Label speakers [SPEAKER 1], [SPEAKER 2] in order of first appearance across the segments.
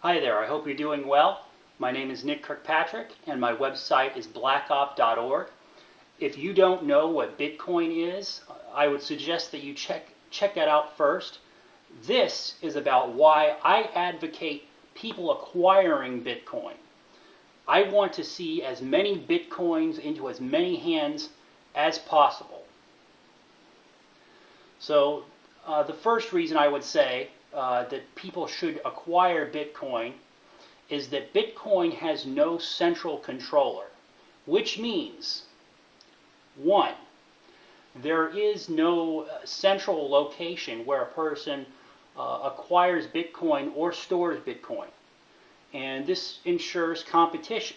[SPEAKER 1] Hi there, I hope you're doing well. My name is Nick Kirkpatrick and my website is blackop.org. If you don't know what Bitcoin is, I would suggest that you check that out first. This is about why I advocate people acquiring Bitcoin. I want to see as many Bitcoins into as many hands as possible. So the first reason I would say that people should acquire Bitcoin is that Bitcoin has no central controller, which means, one, there is no central location where a person acquires Bitcoin or stores Bitcoin, and this ensures competition.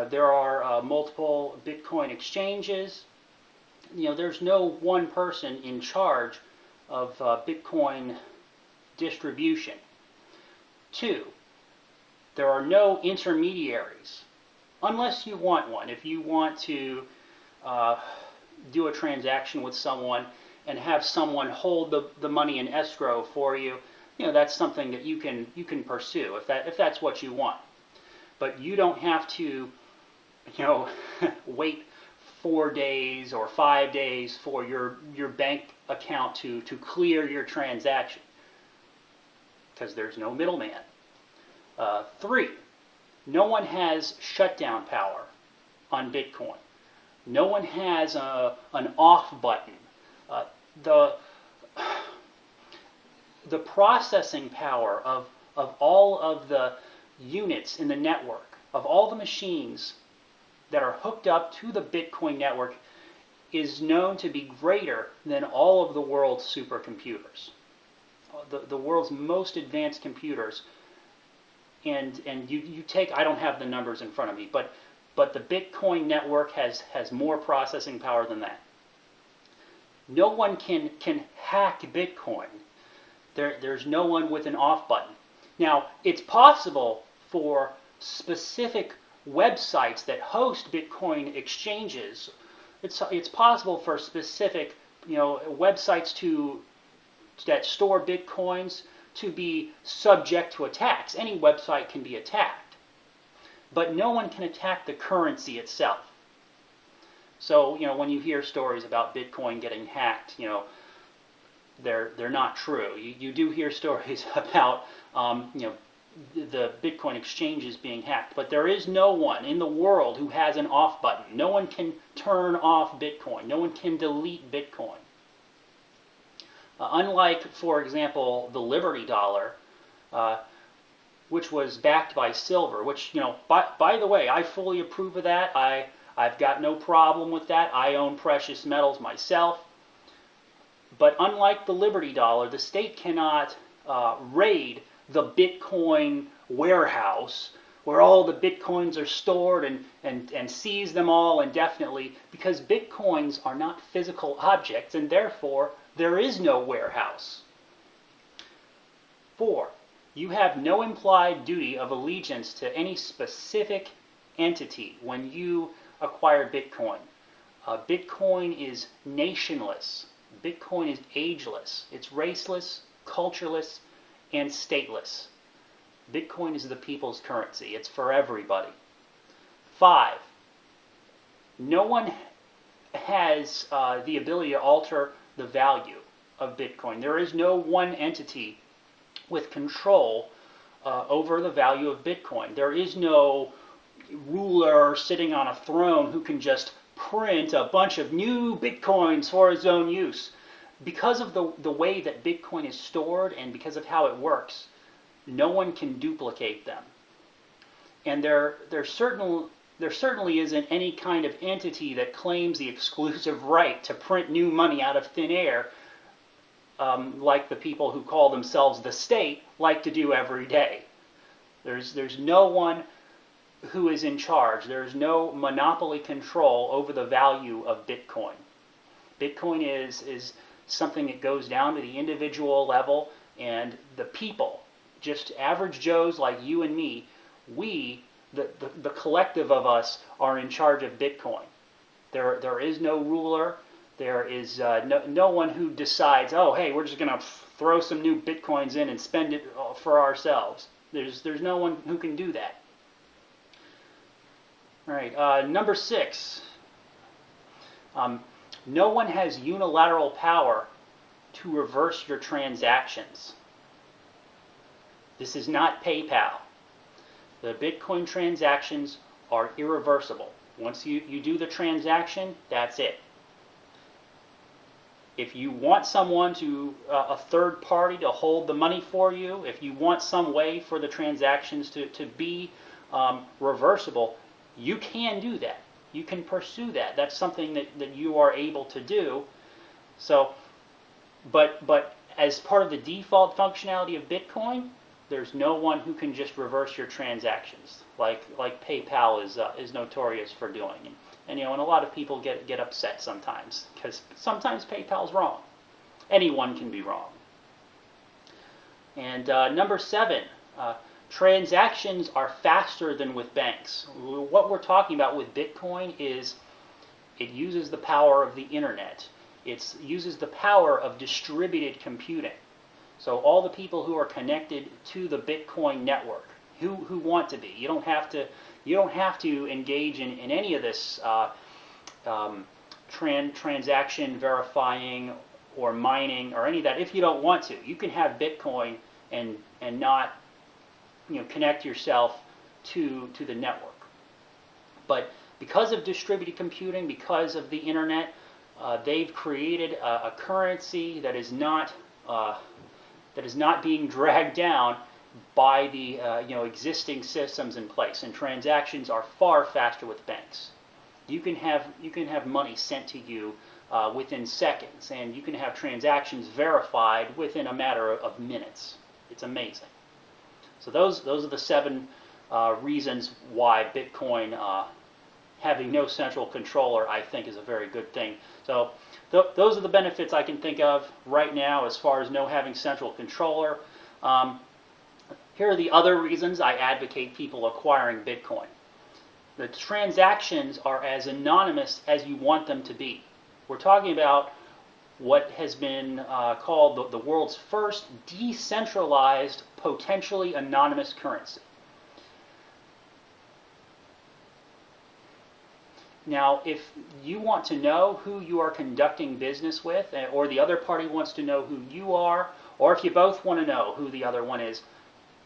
[SPEAKER 1] There are multiple Bitcoin exchanges. There's no one person in charge of Bitcoin distribution. Two, there are no intermediaries, unless you want one. If you want to do a transaction with someone and have someone hold the money in escrow for you, that's something that you can pursue if that's what you want. But you don't have to, wait 4 days or 5 days for your bank account to clear your transaction, because there's no middleman. 3, no one has shutdown power on Bitcoin. No one has an off button. The processing power of all of the units in the network, of all the machines that are hooked up to the Bitcoin network, is known to be greater than all of the world's supercomputers. The world's most advanced computers, and you take, I don't have the numbers in front of me, but the Bitcoin network has more processing power than that. No one can hack Bitcoin. There's no one with an off button. Now, it's possible for specific websites that host Bitcoin exchanges. It's possible for specific websites that store Bitcoins to be subject to attacks. Any website can be attacked, but no one can attack the currency itself. So when you hear stories about Bitcoin getting hacked, they're not true. You do hear stories about the Bitcoin exchanges being hacked, but there is no one in the world who has an off button. No one can turn off Bitcoin. No one can delete Bitcoin. Unlike, for example, the Liberty Dollar, which was backed by silver, which, by the way, I fully approve of that. I've got no problem with that. I own precious metals myself. But unlike the Liberty Dollar, the state cannot raid the Bitcoin warehouse where all the Bitcoins are stored and seize them all indefinitely, because Bitcoins are not physical objects, and therefore there is no warehouse. 4, you have no implied duty of allegiance to any specific entity when you acquire Bitcoin. Bitcoin is nationless. Bitcoin is ageless. It's raceless, cultureless, and stateless. Bitcoin is the people's currency. It's for everybody. 5, no one has the ability to alter the value of Bitcoin. There is no one entity with control over the value of Bitcoin. There is no ruler sitting on a throne who can just print a bunch of new Bitcoins for his own use. Because of the way that Bitcoin is stored and because of how it works, no one can duplicate them. And there certainly isn't any kind of entity that claims the exclusive right to print new money out of thin air, like the people who call themselves the state like to do every day. There's no one who is in charge. There's no monopoly control over the value of Bitcoin. Bitcoin is something that goes down to the individual level, and the people, just average Joes like you and me, the collective of us, are in charge of Bitcoin. There is no ruler. There is no one who decides, oh, hey, we're just going to throw some new Bitcoins in and spend it for ourselves. There's no one who can do that. All right, number 6. No one has unilateral power to reverse your transactions. This is not PayPal. The Bitcoin transactions are irreversible. Once you do the transaction, that's it. If you want someone a third party to hold the money for you, if you want some way for the transactions to be reversible, you can do that. You can pursue that. That's something that you are able to do. So, but as part of the default functionality of Bitcoin, there's no one who can just reverse your transactions like PayPal is notorious for doing. And a lot of people get upset sometimes because sometimes PayPal's wrong. Anyone can be wrong. And number 7, transactions are faster than with banks. What we're talking about with Bitcoin is it uses the power of the internet. It uses the power of distributed computing. So all the people who are connected to the Bitcoin network, who want to be, you don't have to engage in any of this transaction verifying or mining or any of that if you don't want to. You can have Bitcoin and not connect yourself to the network. But because of distributed computing, because of the internet, they've created a currency that is not being dragged down by the existing systems in place, and transactions are far faster with banks. You can have money sent to you within seconds, and you can have transactions verified within a matter of minutes. It's amazing. So those are the 7 reasons why Bitcoin having no central controller, I think, is a very good thing. So those are the benefits I can think of right now as far as no having central controller. Here are the other reasons I advocate people acquiring Bitcoin. The transactions are as anonymous as you want them to be. We're talking about what has been called the world's first decentralized, potentially anonymous currency. Now, if you want to know who you are conducting business with, or the other party wants to know who you are, or if you both want to know who the other one is,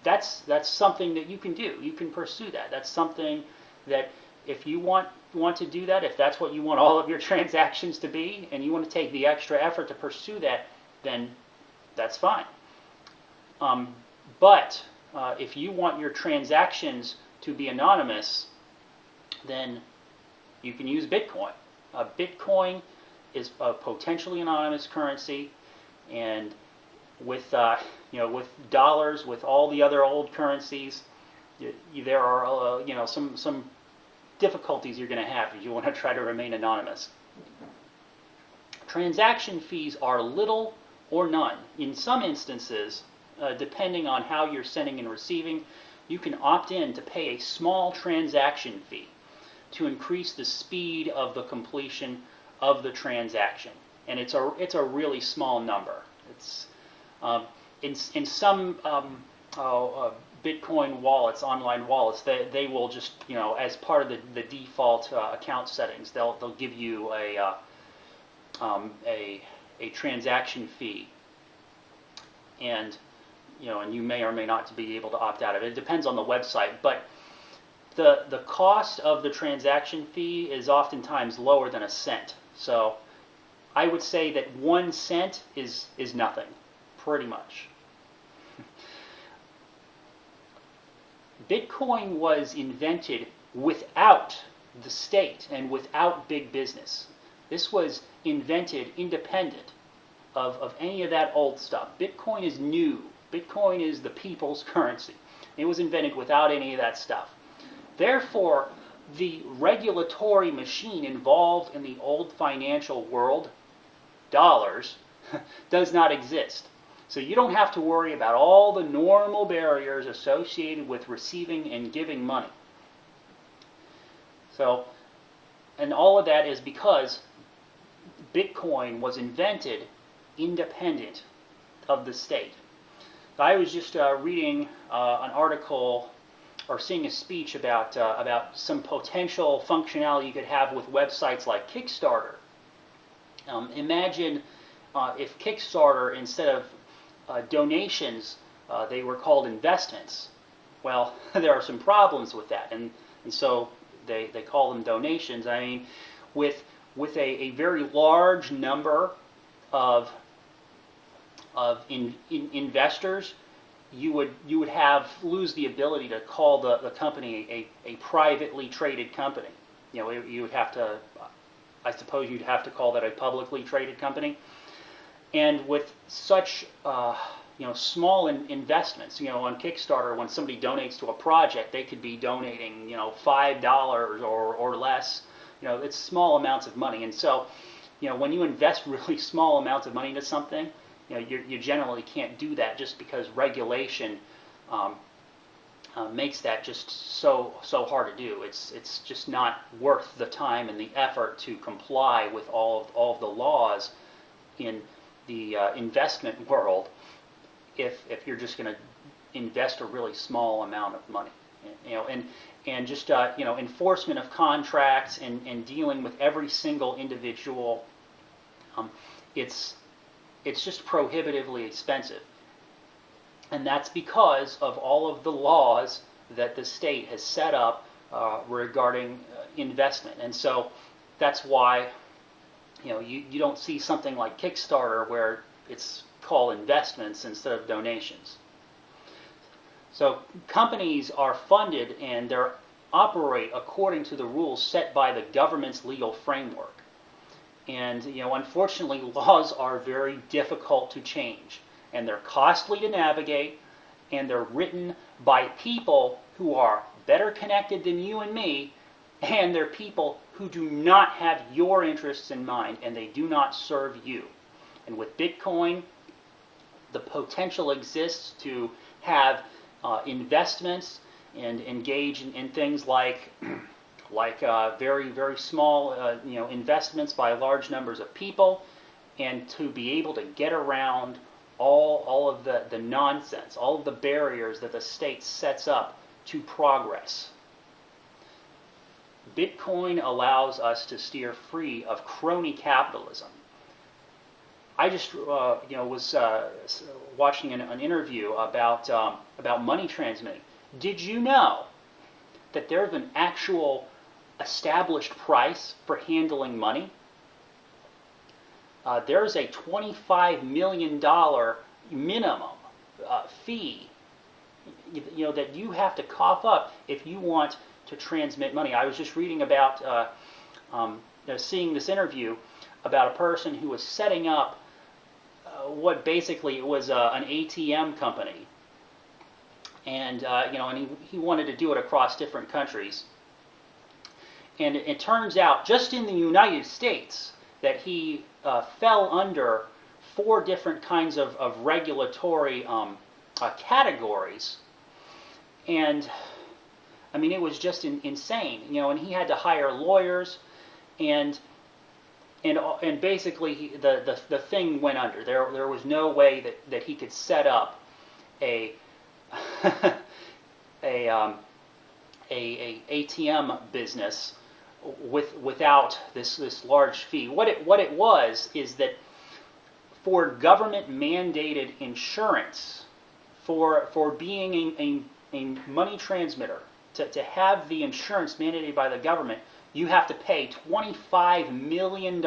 [SPEAKER 1] that's something that you can do. You can pursue that. That's something that if you want to do that, if that's what you want all of your transactions to be, and you want to take the extra effort to pursue that, then that's fine. But if you want your transactions to be anonymous, then you can use Bitcoin. Bitcoin is a potentially anonymous currency, and with dollars, with all the other old currencies, there are some difficulties you're going to have if you want to try to remain anonymous. Transaction fees are little or none. In some instances, depending on how you're sending and receiving, you can opt in to pay a small transaction fee to increase the speed of the completion of the transaction, and it's a really small number. It's in some Bitcoin wallets, online wallets, they will just as part of the default account settings, they'll give you a transaction fee, and and you may or may not be able to opt out of it. It depends on the website, but the cost of the transaction fee is oftentimes lower than a cent. So I would say that 1 cent is nothing, pretty much. Bitcoin was invented without the state and without big business. This was invented independent of any of that old stuff. Bitcoin is new. Bitcoin is the people's currency. It was invented without any of that stuff. Therefore, the regulatory machine involved in the old financial world, dollars, does not exist. So you don't have to worry about all the normal barriers associated with receiving and giving money. So, and all of that is because Bitcoin was invented independent of the state. I was just reading an article or seeing a speech about some potential functionality you could have with websites like Kickstarter. Imagine if Kickstarter, instead of donations, they were called investments. Well, there are some problems with that, and so they call them donations. I mean, with a very large number of investors, you would lose the ability to call the company a privately traded company. You know, you would have to, I suppose you'd have to call that a publicly traded company. And with such small investments, on Kickstarter, when somebody donates to a project, they could be donating $5 or less. It's small amounts of money, and so when you invest really small amounts of money into something, you generally can't do that just because regulation makes that just so hard to do. It's just not worth the time and the effort to comply with all of the laws in the investment world if you're just going to invest a really small amount of money. And just enforcement of contracts and dealing with every single individual, it's just prohibitively expensive. And that's because of all of the laws that the state has set up regarding investment. And so that's why you don't see something like Kickstarter where it's called investments instead of donations. So companies are funded and they operate according to the rules set by the government's legal framework. And unfortunately, laws are very difficult to change, and they're costly to navigate, and they're written by people who are better connected than you and me, and they're people who do not have your interests in mind, and they do not serve you. And with Bitcoin, the potential exists to have investments and engage in things like very, very small investments by large numbers of people, and to be able to get around all of the nonsense, all of the barriers that the state sets up to progress. Bitcoin allows us to steer free of crony capitalism. I just was watching an interview about money transmitting. Did you know that there's an actual established price for handling money? There's a $25 million minimum fee that you have to cough up if you want to transmit money. I was just reading about seeing this interview about a person who was setting up what basically was an ATM company, and he wanted to do it across different countries. And it turns out, just in the United States, that he fell under 4 different kinds of regulatory categories. And I mean, it was just insane, and he had to hire lawyers, and basically the thing went under. There was no way that he could set up a ATM business without this large fee. What it was is that for government mandated insurance, for being a money transmitter, to have the insurance mandated by the government, you have to pay $25 million.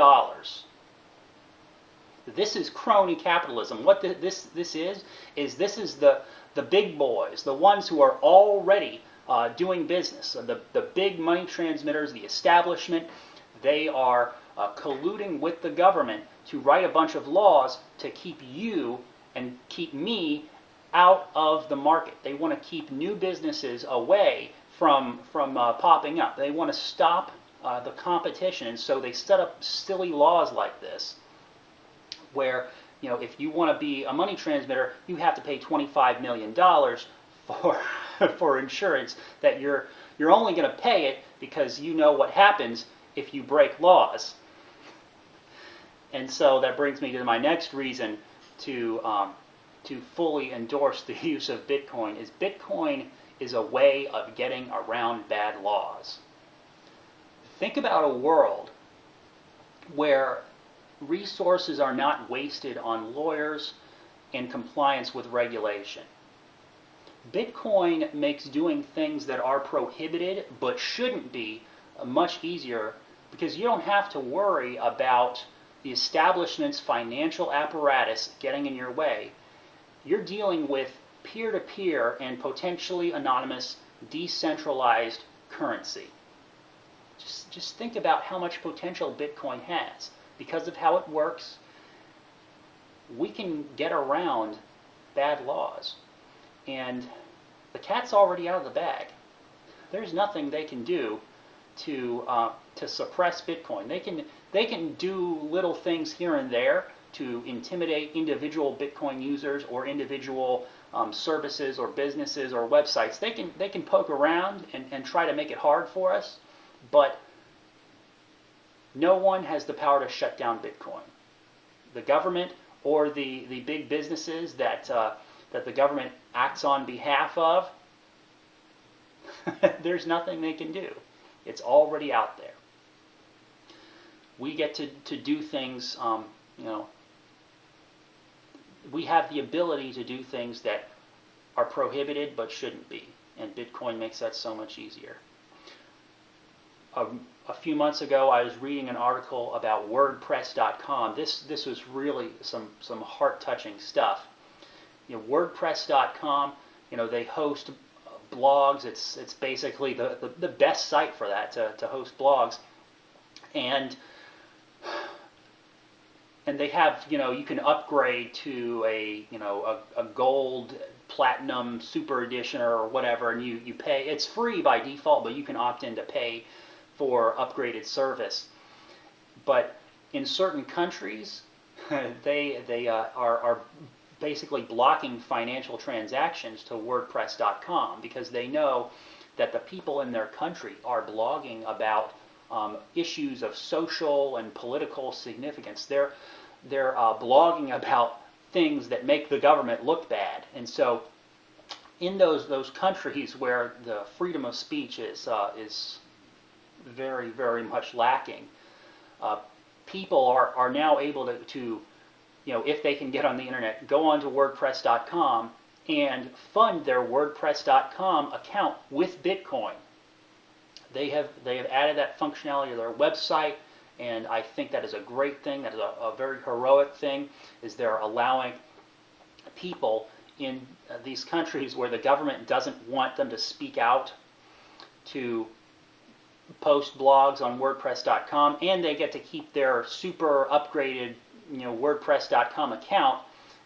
[SPEAKER 1] This is crony capitalism. What this is the big boys, the ones who are already doing business, the big money transmitters, the establishment. They are colluding with the government to write a bunch of laws to keep you and keep me out of the market. They want to keep new businesses away from popping up. They want to stop the competition, and so they set up silly laws like this, where if you want to be a money transmitter, you have to pay $25 million for insurance that you're only going to pay it because you know what happens if you break laws. And so that brings me to my next reason to to fully endorse the use of Bitcoin is a way of getting around bad laws. Think about a world where resources are not wasted on lawyers and compliance with regulation. Bitcoin makes doing things that are prohibited but shouldn't be much easier, because you don't have to worry about the establishment's financial apparatus getting in your way. You're dealing with peer-to-peer and potentially anonymous decentralized currency. Just think about how much potential Bitcoin has. Because of how it works, we can get around bad laws. And the cat's already out of the bag. There's nothing they can do to suppress Bitcoin. They can do little things here and there to intimidate individual Bitcoin users or individual services or businesses or websites. They can poke around and try to make it hard for us, but no one has the power to shut down Bitcoin. The government or the big businesses that the government acts on behalf of, there's nothing they can do. It's already out there. We get to do things, we have the ability to do things that are prohibited but shouldn't be, and Bitcoin makes that so much easier. A few months ago, I was reading an article about WordPress.com. This was really some heart-touching stuff. WordPress.com, they host blogs. It's basically the best site for that, to host blogs, and they have, you can upgrade to a gold, platinum, super edition or whatever, and you pay. It's free by default, but you can opt in to pay for upgraded service. But in certain countries, they are basically blocking financial transactions to WordPress.com because they know that the people in their country are blogging about issues of social and political significance. They're blogging about things that make the government look bad, and so in those countries where the freedom of speech is very, very much lacking, people are now able to if they can get on the internet, go onto WordPress.com and fund their WordPress.com account with Bitcoin. They have added that functionality to their website, and I think that is a great thing. That is a very heroic thing, is they're allowing people in these countries where the government doesn't want them to speak out to post blogs on WordPress.com, and they get to keep their super upgraded WordPress.com account,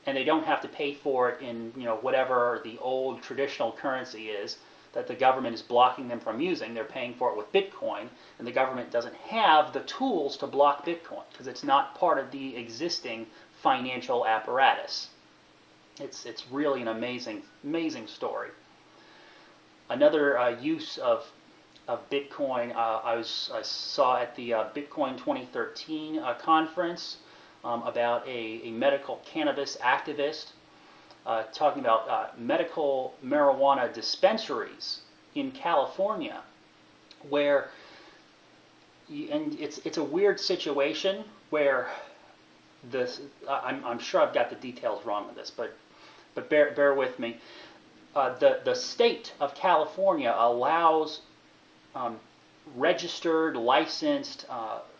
[SPEAKER 1] and they don't have to pay for it in whatever the old traditional currency is that the government is blocking them from using. They're paying for it with Bitcoin, and the government doesn't have the tools to block Bitcoin because it's not part of the existing financial apparatus. It's really an amazing story. Another use of Bitcoin I saw at the Bitcoin 2013 conference about a medical cannabis activist talking about medical marijuana dispensaries in California, where it's a weird situation where I'm sure I've got the details wrong with this, but bear with me. The state of California allows registered, licensed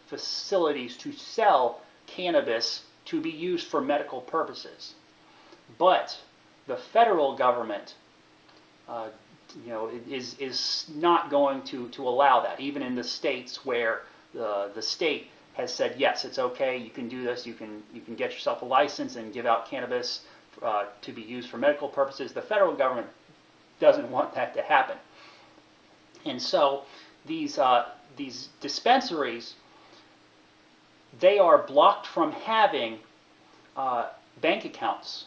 [SPEAKER 1] facilities to sell cannabis to be used for medical purposes. But the federal government is not going to allow that, even in the states where the state has said, yes, it's okay, you can do this, you can get yourself a license and give out cannabis to be used for medical purposes. The federal government doesn't want that to happen. And so these dispensaries, they are blocked from having bank accounts.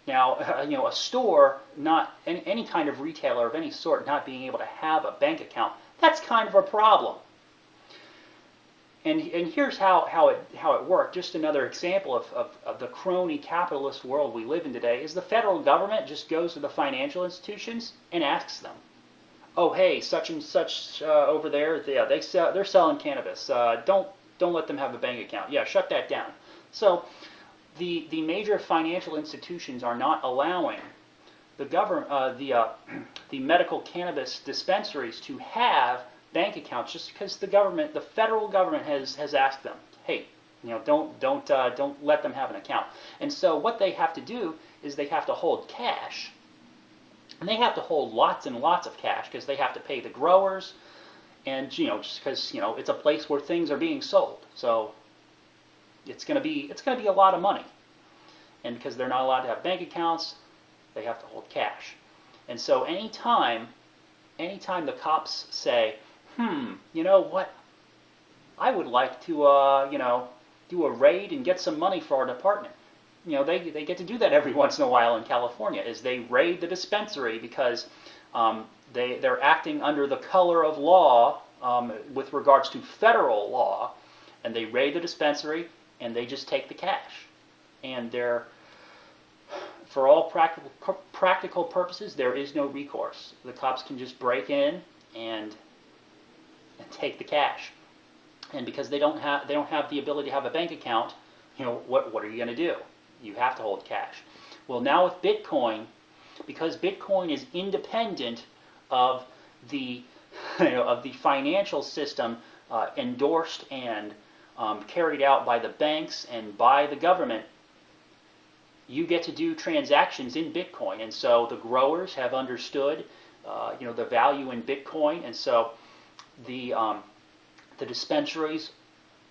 [SPEAKER 1] Now, a store, not any kind of retailer of any sort, not being able to have a bank account, that's kind of a problem. And here's how it worked. Just another example of the crony capitalist world we live in today is the federal government just goes to the financial institutions and asks them, oh hey, such and such over there, yeah, they're selling cannabis. Don't let them have a bank account. Yeah, shut that down. So the major financial institutions are not allowing the government the medical cannabis dispensaries to have bank accounts just because the federal government has asked them, hey, don't let them have an account. And so what they have to do is they have to hold cash, and they have to hold lots and lots of cash because they have to pay the growers, and just because it's a place where things are being sold, so it's gonna be a lot of money, and because they're not allowed to have bank accounts, they have to hold cash. And so anytime the cops say, you know what, I would like to, do a raid and get some money for our department. They get to do that every once in a while in California, is they raid the dispensary because they're acting under the color of law with regards to federal law, and they raid the dispensary and they just take the cash. And for all practical purposes, there is no recourse. The cops can just break in and take the cash. And because they don't have the ability to have a bank account, what are you going to do? You have to hold cash. Well, now with Bitcoin, because Bitcoin is independent of the of the financial system endorsed and carried out by the banks and by the government, you get to do transactions in Bitcoin. And so the growers have understood the value in Bitcoin, and so the dispensaries,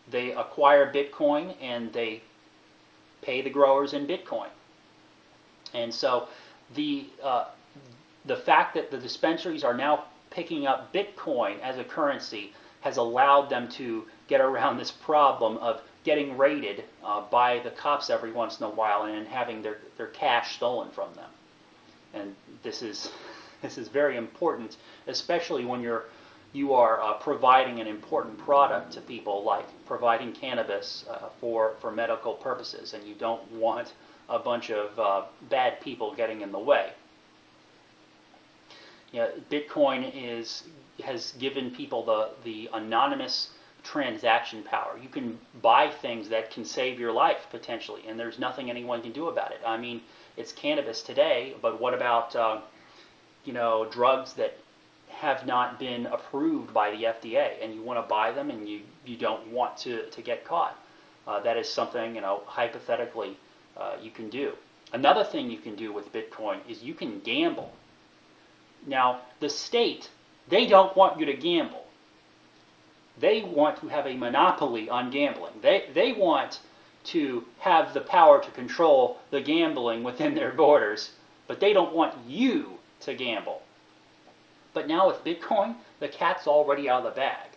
[SPEAKER 1] they acquire Bitcoin and they pay the growers in Bitcoin. And so the fact that the dispensaries are now picking up Bitcoin as a currency has allowed them to get around this problem of getting raided by the cops every once in a while and having their cash stolen from them. And this is very important, especially when you are providing an important product to people, like providing cannabis for medical purposes, and you don't want a bunch of bad people getting in the way. Bitcoin has given people the anonymous transaction power. You can buy things that can save your life potentially, and there's nothing anyone can do about it. I mean, it's cannabis today, but what about drugs that have not been approved by the FDA, and you want to buy them and you don't want to get caught? That is something, hypothetically, you can do. Another thing you can do with Bitcoin is you can gamble. Now, the state, they don't want you to gamble. They want to have a monopoly on gambling. They want to have the power to control the gambling within their borders, but they don't want you to gamble. But now with Bitcoin, the cat's already out of the bag.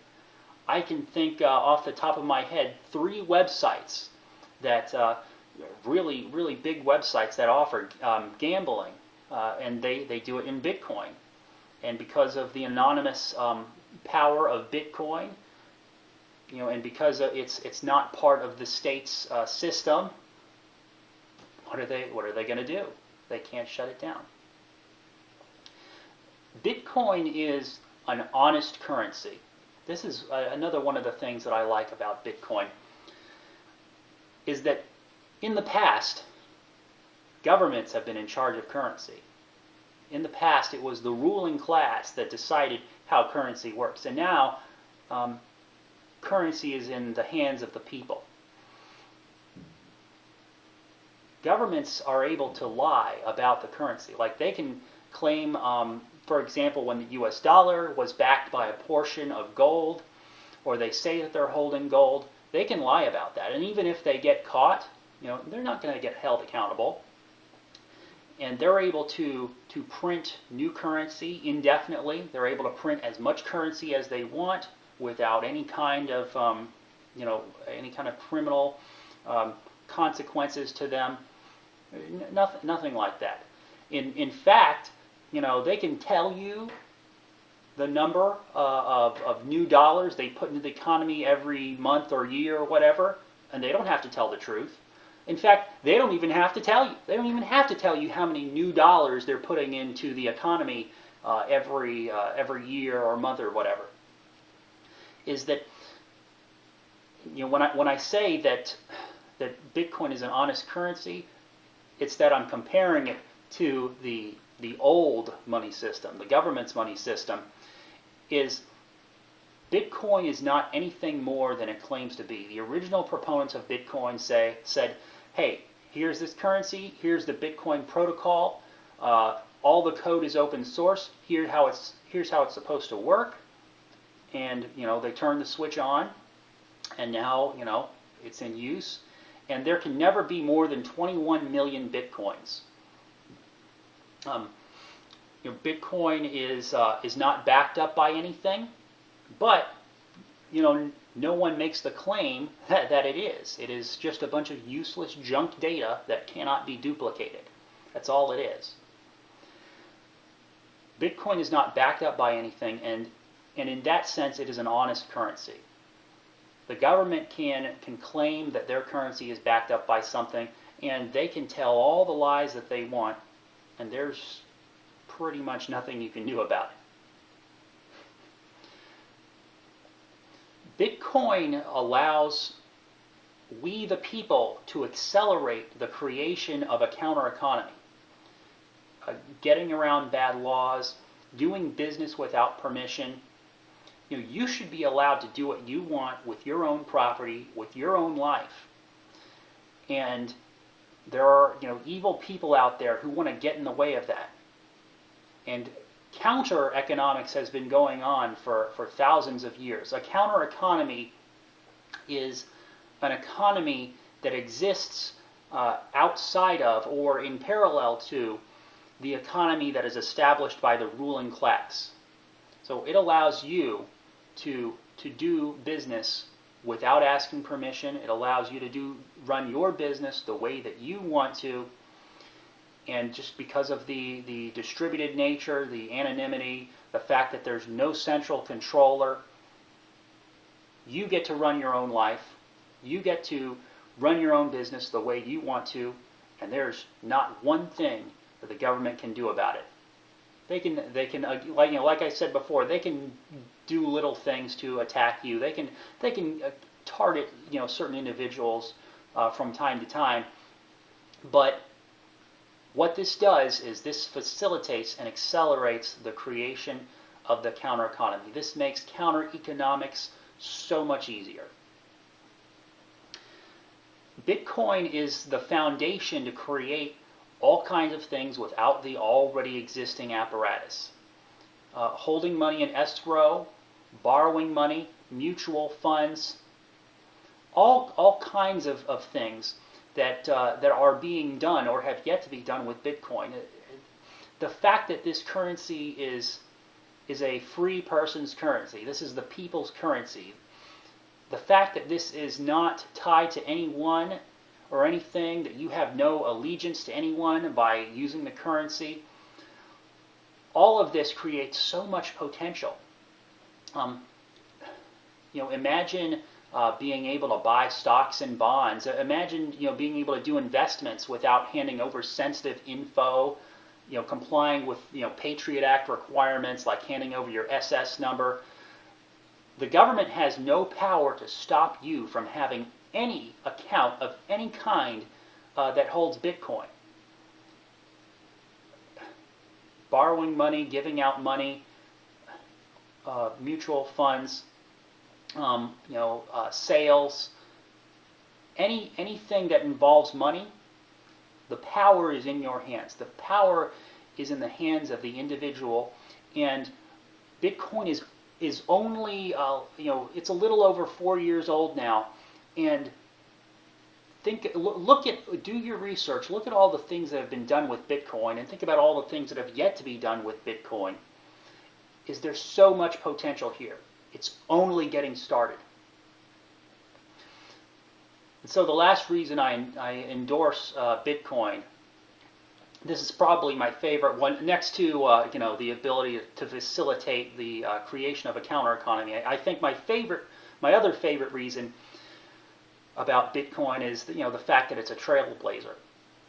[SPEAKER 1] I can think off the top of my head 3 websites that really, really big websites that offer gambling, and they do it in Bitcoin. And because of the anonymous power of Bitcoin, and because it's not part of the state's system, what are they going to do? They can't shut it down. Bitcoin is an honest currency. This is another one of the things that I like about Bitcoin, is that in the past, governments have been in charge of currency. In the past, it was the ruling class that decided how currency works. And now, currency is in the hands of the people. Governments are able to lie about the currency. Like they can claim, for example, when the US dollar was backed by a portion of gold, or they say that they're holding gold, they can lie about that. And even if they get caught, they're not going to get held accountable. And they're able to print new currency indefinitely. They're able to print as much currency as they want without any kind of, criminal consequences to them. Nothing like that. In fact, they can tell you the number of new dollars they put into the economy every month or year or whatever, and they don't have to tell the truth. In fact, they don't even have to tell you. They don't even have to tell you how many new dollars they're putting into the economy every year or month or whatever. Is that, you know, when I say that Bitcoin is an honest currency, it's that I'm comparing it to the old money system, the government's money system. Is Bitcoin is not anything more than it claims to be. The original proponents of Bitcoin said, hey, here's this currency, here's the Bitcoin protocol, all the code is open source, here's how it's supposed to work, and you know, they turned the switch on, and now, you know, it's in use, and there can never be more than 21 million Bitcoins. You know, Bitcoin is not backed up by anything, but you know, no one makes the claim that it is. It is just a bunch of useless junk data that cannot be duplicated. That's all it is. Bitcoin is not backed up by anything, and in that sense, it is an honest currency. The government can claim that their currency is backed up by something, and they can tell all the lies that they want, and there's pretty much nothing you can do about it. Bitcoin allows we the people to accelerate the creation of a counter economy, getting around bad laws, doing business without permission. You know, you should be allowed to do what you want with your own property, with your own life. And there are, you know, evil people out there who want to get in the way of that. And counter economics has been going on for thousands of years. A counter economy is an economy that exists outside of or in parallel to the economy that is established by the ruling class. So it allows you to do business without asking permission. It allows you to run your business the way that you want to. And just because of the distributed nature, the anonymity, the fact that there's no central controller, you get to run your own life. You get to run your own business the way you want to, and there's not one thing that the government can do about it. They can like I said before, they can do little things to attack you. They can target, you know, certain individuals from time to time, but what this does is this facilitates and accelerates the creation of the counter economy. This makes counter economics so much easier. Bitcoin is the foundation to create all kinds of things without the already existing apparatus. Holding money in escrow, borrowing money, mutual funds, all kinds of things that are being done or have yet to be done with Bitcoin. The fact that this currency is a free person's currency, this is the people's currency, the fact that this is not tied to anyone or anything, that you have no allegiance to anyone by using the currency, all of this creates so much potential. You know, imagine being able to buy stocks and bonds. Imagine, you know, being able to do investments without handing over sensitive info, you know, complying with, you know, Patriot Act requirements like handing over your SS number. The government has no power to stop you from having any account of any kind that holds Bitcoin. Borrowing money, giving out money, mutual funds, sales, anything that involves money, the power is in your hands. The power is in the hands of the individual, and Bitcoin is only it's a little over 4 years old now, and do your research, look at all the things that have been done with Bitcoin, and think about all the things that have yet to be done with Bitcoin. There's so much potential here. It's only getting started. And so the last reason I endorse Bitcoin This is probably my favorite one, next to the ability to facilitate the creation of a counter economy. I think my other favorite reason about Bitcoin is the fact that it's a trailblazer.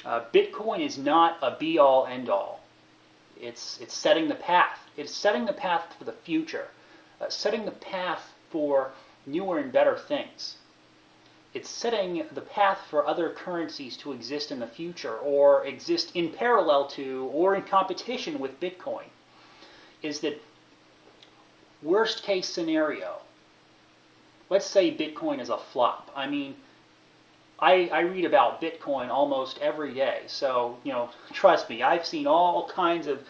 [SPEAKER 1] Bitcoin is not a be-all, end-all. It's setting the path. It's setting the path for the future, setting the path for newer and better things. It's setting the path for other currencies to exist in the future, or exist in parallel to, or in competition with Bitcoin. Is that worst case scenario? Let's say Bitcoin is a flop. I mean, I read about Bitcoin almost every day, so trust me, I've seen all kinds of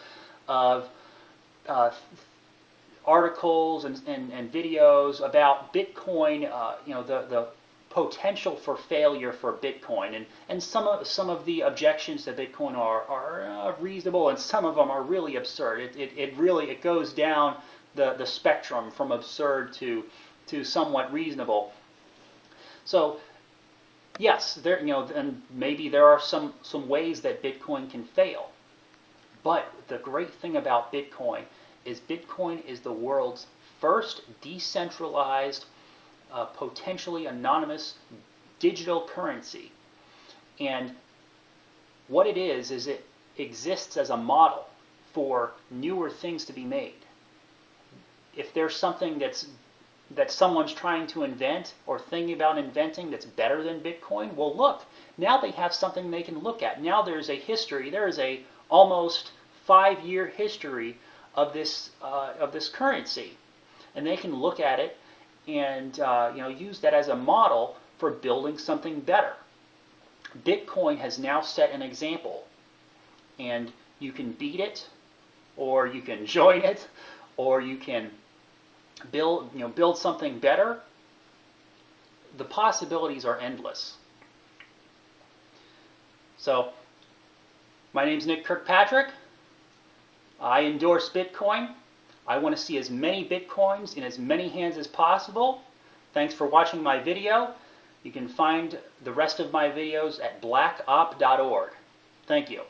[SPEAKER 1] articles and videos about Bitcoin. The potential for failure for Bitcoin, and some of the objections to Bitcoin are reasonable, and some of them are really absurd. It goes down the spectrum from absurd to somewhat reasonable. So yes, and maybe there are some ways that Bitcoin can fail. But the great thing about Bitcoin is the world's first decentralized, potentially anonymous digital currency. And what it is it exists as a model for newer things to be made. If there's something that someone's trying to invent or thinking about inventing that's better than Bitcoin, well, look, now they have something they can look at. Now there is a almost 5-year history of this currency, and they can look at it and use that as a model for building something better. Bitcoin has now set an example, and you can beat it, or you can join it, or you can build something better. The possibilities are endless. So, my name's Nick Kirkpatrick. I endorse Bitcoin. I want to see as many Bitcoins in as many hands as possible. Thanks for watching my video. You can find the rest of my videos at blackop.org. Thank you.